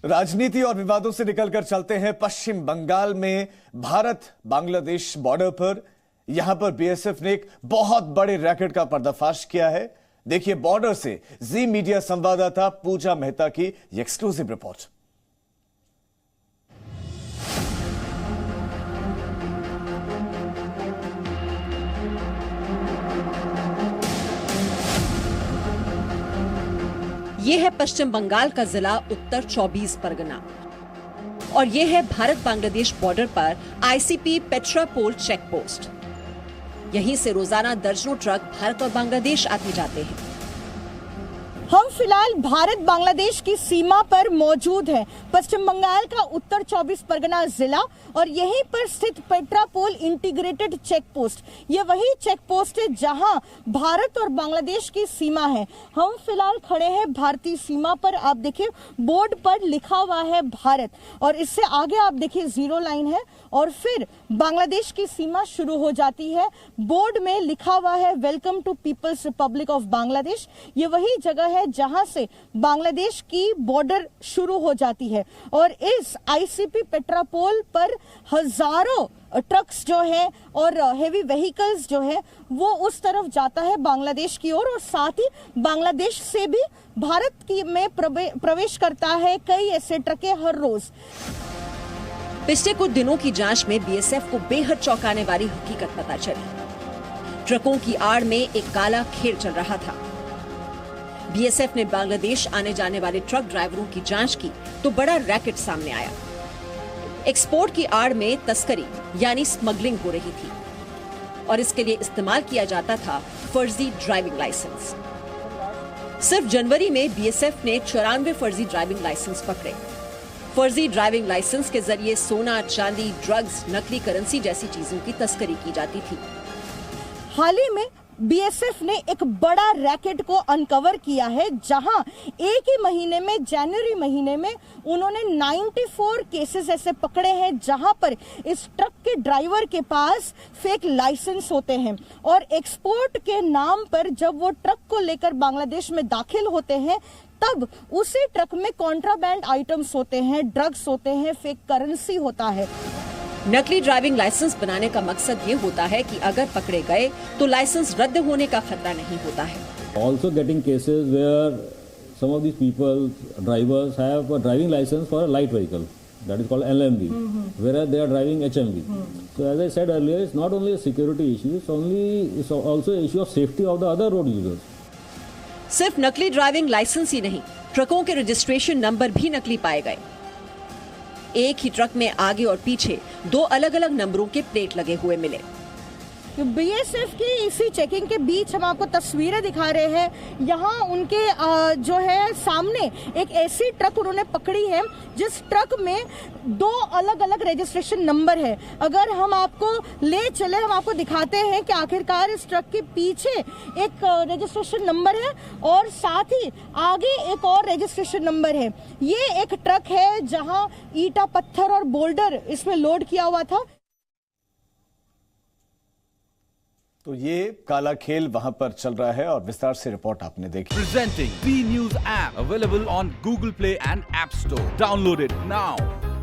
राजनीति और विवादों से निकलकर चलते हैं पश्चिम बंगाल में भारत बांग्लादेश बॉर्डर पर। यहां पर बीएसएफ ने एक बहुत बड़े रैकेट का पर्दाफाश किया है। देखिए बॉर्डर से जी मीडिया संवाददाता पूजा मेहता की ये एक्सक्लूसिव रिपोर्ट। ये है पश्चिम बंगाल का जिला उत्तर 24 परगना और ये है भारत बांग्लादेश बॉर्डर पर आईसीपी पेट्रापोल चेक पोस्ट। यहीं से रोजाना दर्जनों ट्रक भारत और बांग्लादेश आते जाते हैं। हम फिलहाल भारत बांग्लादेश की सीमा पर मौजूद हैं। पश्चिम बंगाल का उत्तर 24 परगना जिला और यहीं पर स्थित पेट्रापोल इंटीग्रेटेड चेक पोस्ट, ये वही चेक पोस्ट है जहां भारत और बांग्लादेश की सीमा है। हम फिलहाल खड़े हैं भारतीय सीमा पर। आप देखिए बोर्ड पर लिखा हुआ है भारत और इससे आगे आप देखिए जीरो लाइन है और फिर बांग्लादेश की सीमा शुरू हो जाती है। बोर्ड में लिखा हुआ है welcome to People's Republic of Bangladesh. ये वही जगह है जहां से बांग्लादेश की बॉर्डर शुरू हो जाती है और इस आईसीपी पेट्रापोल पर हजारों ट्रक्स जो है और हेवी व्हीकल्स जो है वो उस तरफ जाता है बांग्लादेश की ओर और साथ ही बांग्लादेश से भी भारत की में प्रवेश करता है कई ऐसे ट्रकें हर रोज। पिछले कुछ दिनों की जांच में बीएसएफ को बेहद चौंकाने वाली हकीकत पता चली। ट्रकों की आड़ में एक काला खेल चल रहा था। बीएसएफ ने बांग्लादेश आने जाने वाले ट्रक ड्राइवरों की जांच की तो बड़ा रैकेट सामने आया। एक्सपोर्ट की आड़ में तस्करी यानी स्मगलिंग हो रही थी और इसके लिए इस्तेमाल किया जाता था फर्जी ड्राइविंग लाइसेंस। सिर्फ जनवरी में बीएसएफ ने 94 फर्जी ड्राइविंग लाइसेंस पकड़े। फर्जी ड्राइविंग लाइसेंस के जरिए सोना, चांदी, ड्रग्स, नकली करेंसी जैसी चीजों की तस्करी की जाती थी। हाल ही में बीएसएफ ने एक बड़ा रैकेट को अनकवर किया है जहां एक ही महीने में जनवरी महीने में उन्होंने 94 केसेस ऐसे पकड़े हैं जहां पर इस ट्रक के ड्राइवर के पास फेक लाइसेंस होते हैं और एक्सपोर्ट के नाम पर जब वो ट्रक को लेकर बांग्लादेश में दाखिल होते हैं तब उसी ट्रक में कॉन्ट्राबैंड आइटम्स होते हैं, ड्रग्स होते हैं, फेक करेंसी होता है। नकली ड्राइविंग लाइसेंस बनाने का मकसद ये होता है कि अगर पकड़े गए तो लाइसेंस रद्द होने का खतरा नहीं होता है। Also getting cases where some of these people, drivers have a driving license for a light vehicle that is called LMV, whereas they are driving HMV. So as I said earlier, it's not only a security issue, it's also an issue of safety of the other road users. सिर्फ नकली driving licence ही नहीं, ट्रकों के registration number भी नकली पाए गए। एक ही ट्रक में आगे और पीछे 2 अलग-अलग नंबरों के प्लेट लगे हुए मिले। बीएसएफ की इसी चेकिंग के बीच हम आपको तस्वीरें दिखा रहे हैं। यहाँ उनके जो है सामने एक ऐसी ट्रक उन्होंने पकड़ी है जिस ट्रक में 2 अलग अलग रजिस्ट्रेशन नंबर है। अगर हम आपको ले चले, हम आपको दिखाते हैं कि आखिरकार इस ट्रक के पीछे एक रजिस्ट्रेशन नंबर है और साथ ही आगे एक और रजिस्ट्रेशन नंबर है। ये एक ट्रक है जहाँ ईटा, पत्थर और बोल्डर इसमें लोड किया हुआ था। तो ये काला खेल वहां पर चल रहा है और विस्तार से रिपोर्ट आपने देखी। Presenting B News app available on Google Play and App Store. Download it now.